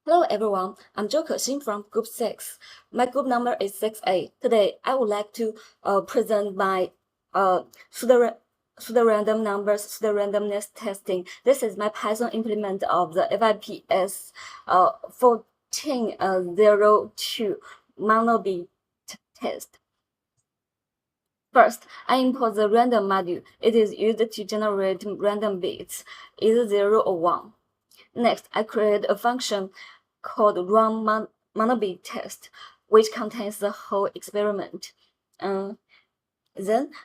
Hello everyone, I'm Zhou Kexin from Group 6. My group number is 6A. Today, I would like to present my pseudo-random numbers pseudo-randomness testing. This is my Python implement of the FIPS 1402 monobit test. First, I import the random module. It is used to generate random bits, either 0 or 1. Next, I create a function called run monobit test, which contains the whole experiment. Then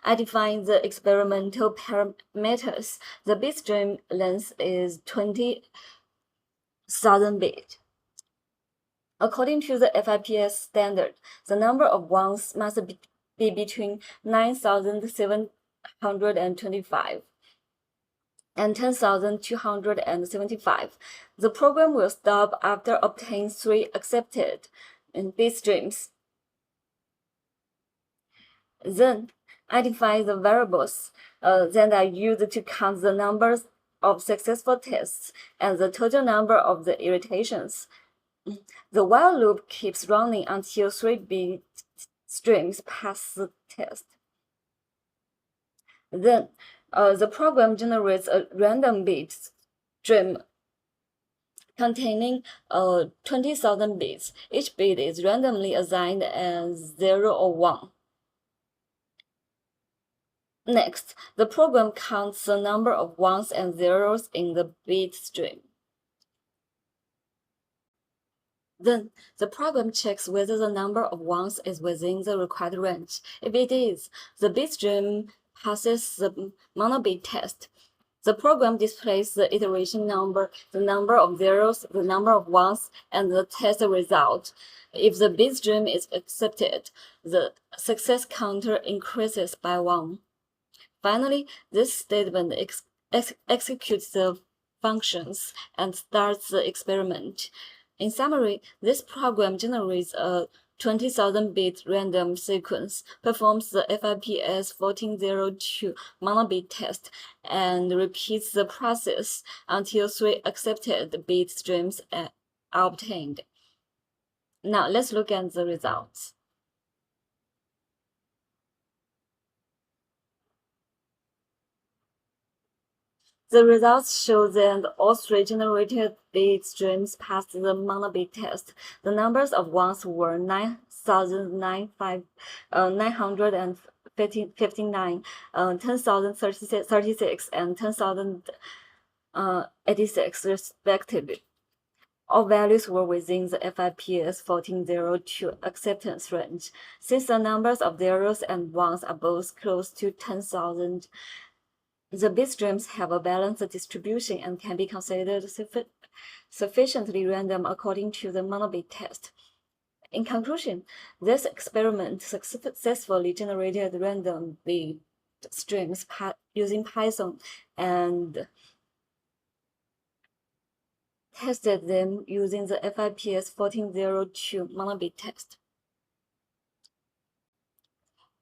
I define the experimental parameters. The bitstream length is 20,000 bits. According to the FIPS standard, the number of ones must be between 9,725 and 10,275. The program will stop after obtaining 3 accepted bit streams. Then I define the variables that are used to count the numbers of successful tests and the total number of the iterations. The while loop keeps running until 3 bit streams pass the test. Then the program generates a random bit stream containing 20,000 bits. Each bit is randomly assigned as 0 or 1. Next, the program counts the number of ones and zeros in the bit stream. Then, the program checks whether the number of ones is within the required range. If it is, the bit stream passes the monobit test. The program displays the iteration number, the number of zeros, the number of ones, and the test result. If the bit stream is accepted, the success counter increases by 1. Finally, this statement executes the functions and starts the experiment. In summary, this program generates a 20,000-bit random sequence, performs the FIPS 1402 monobit test, and repeats the process until 3 accepted bit streams are obtained. Now, let's look at the results. The results show that all 3 generated bit streams passed the monobit test. The numbers of ones were 9,959, 10,036, and 10,086 respectively. All values were within the FIPS 1402 acceptance range. Since the numbers of zeros and ones are both close to 10,000, the bit streams have a balanced distribution and can be considered sufficiently random according to the monobit test. In conclusion, this experiment successfully generated random bit streams using Python and tested them using the FIPS 1402 monobit test.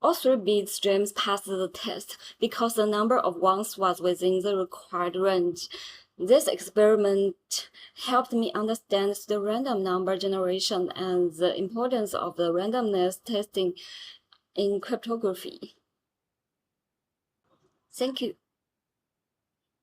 All 3 bit streams passed the test because the number of ones was within the required range. This experiment helped me understand the random number generation and the importance of the randomness testing in cryptography. Thank you.